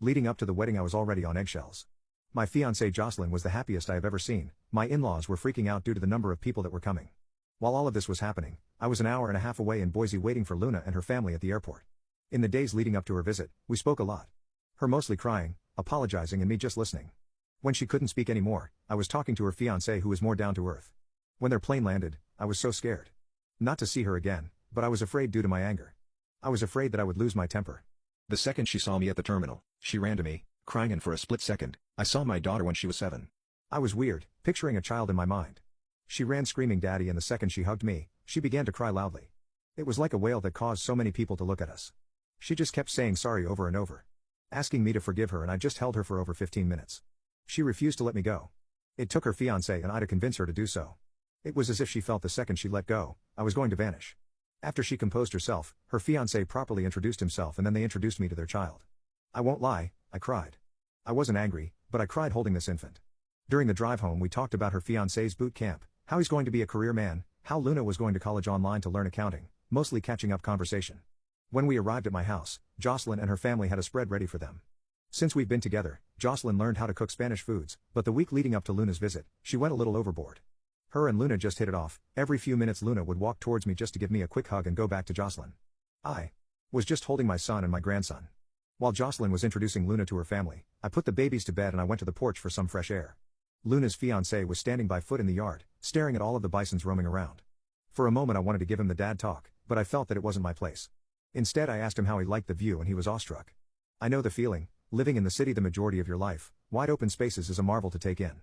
Leading up to the wedding I was already on eggshells. My fiancée Jocelyn was the happiest I have ever seen. My in-laws were freaking out due to the number of people that were coming. While all of this was happening, I was an hour and a half away in Boise waiting for Luna and her family at the airport. In the days leading up to her visit, we spoke a lot. Her mostly crying, apologizing and me just listening. When she couldn't speak anymore, I was talking to her fiancé who was more down to earth. When their plane landed, I was so scared. Not to see her again, but I was afraid due to my anger. I was afraid that I would lose my temper. The second she saw me at the terminal, she ran to me, crying, and for a split second, I saw my daughter when she was 7. I was weird, picturing a child in my mind. She ran screaming daddy, and the second she hugged me, she began to cry loudly. It was like a wail that caused so many people to look at us. She just kept saying sorry over and over, asking me to forgive her, and I just held her for over 15 minutes. She refused to let me go. It took her fiancé and I to convince her to do so. It was as if she felt the second she let go, I was going to vanish. After she composed herself, her fiancé properly introduced himself, and then they introduced me to their child. I won't lie, I cried. I wasn't angry, but I cried holding this infant. During the drive home we talked about her fiancé's boot camp, how he's going to be a career man, how Luna was going to college online to learn accounting, mostly catching up conversation. When we arrived at my house, Jocelyn and her family had a spread ready for them. Since we've been together, Jocelyn learned how to cook Spanish foods, but the week leading up to Luna's visit, she went a little overboard. Her and Luna just hit it off. Every few minutes Luna would walk towards me just to give me a quick hug and go back to Jocelyn. I was just holding my son and my grandson. While Jocelyn was introducing Luna to her family, I put the babies to bed and I went to the porch for some fresh air. Luna's fiancé was standing by foot in the yard, staring at all of the bisons roaming around. For a moment I wanted to give him the dad talk, but I felt that it wasn't my place. Instead I asked him how he liked the view, and he was awestruck. I know the feeling, living in the city the majority of your life, wide open spaces is a marvel to take in.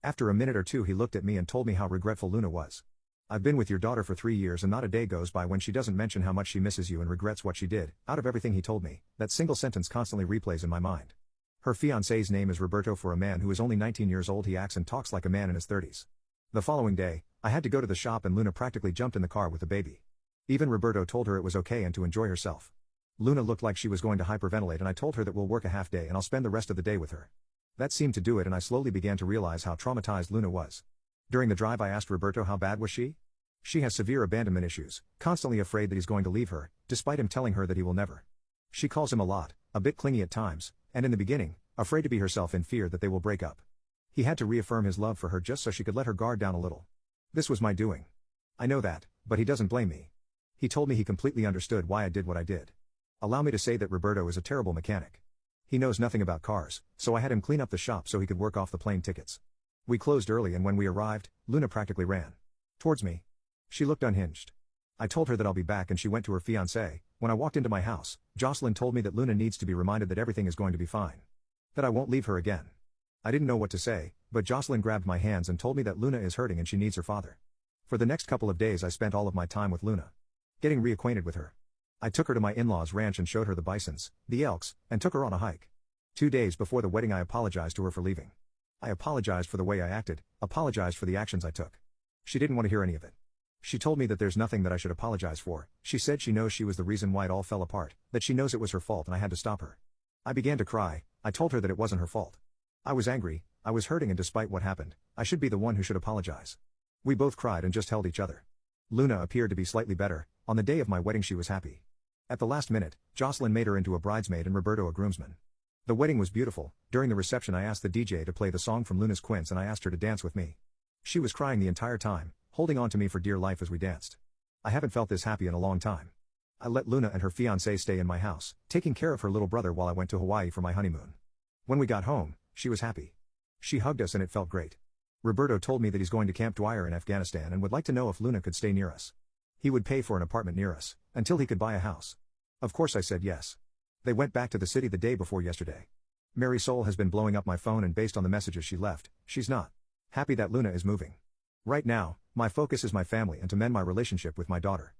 After a minute or two he looked at me and told me how regretful Luna was. I've been with your daughter for 3 years and not a day goes by when she doesn't mention how much she misses you and regrets what she did. Out of everything he told me, that single sentence constantly replays in my mind. Her fiancé's name is Roberto. For a man who is only 19 years old, he acts and talks like a man in his 30s. The following day, I had to go to the shop and Luna practically jumped in the car with the baby. Even Roberto told her it was okay and to enjoy herself. Luna looked like she was going to hyperventilate, and I told her that we'll work a half day and I'll spend the rest of the day with her. That seemed to do it, and I slowly began to realize how traumatized Luna was. During the drive I asked Roberto how bad was she? She has severe abandonment issues, constantly afraid that he's going to leave her, despite him telling her that he will never. She calls him a lot, a bit clingy at times, and in the beginning, afraid to be herself in fear that they will break up. He had to reaffirm his love for her just so she could let her guard down a little. This was my doing. I know that, but he doesn't blame me. He told me he completely understood why I did what I did. Allow me to say that Roberto is a terrible mechanic. He knows nothing about cars, so I had him clean up the shop so he could work off the plane tickets. We closed early, and when we arrived, Luna practically ran towards me. She looked unhinged. I told her that I'll be back and she went to her fiancé. When I walked into my house, Jocelyn told me that Luna needs to be reminded that everything is going to be fine. That I won't leave her again. I didn't know what to say, but Jocelyn grabbed my hands and told me that Luna is hurting and she needs her father. For the next couple of days I spent all of my time with Luna, getting reacquainted with her. I took her to my in-laws' ranch and showed her the bisons, the elks, and took her on a hike. 2 days before the wedding I apologized to her for leaving. I apologized for the way I acted, apologized for the actions I took. She didn't want to hear any of it. She told me that there's nothing that I should apologize for. She said she knows she was the reason why it all fell apart, that she knows it was her fault and I had to stop her. I began to cry. I told her that it wasn't her fault. I was angry, I was hurting, and despite what happened, I should be the one who should apologize. We both cried and just held each other. Luna appeared to be slightly better. On the day of my wedding she was happy. At the last minute, Jocelyn made her into a bridesmaid and Roberto a groomsman. The wedding was beautiful. During the reception I asked the DJ to play the song from Luna's Quince and I asked her to dance with me. She was crying the entire time, holding on to me for dear life as we danced. I haven't felt this happy in a long time. I let Luna and her fiancé stay in my house, taking care of her little brother while I went to Hawaii for my honeymoon. When we got home, she was happy. She hugged us and it felt great. Roberto told me that he's going to Camp Dwyer in Afghanistan and would like to know if Luna could stay near us. He would pay for an apartment near us, until he could buy a house. Of course I said yes. They went back to the city the day before yesterday. Mary Soul has been blowing up my phone, and based on the messages she left, she's not happy that Luna is moving. Right now, my focus is my family and to mend my relationship with my daughter.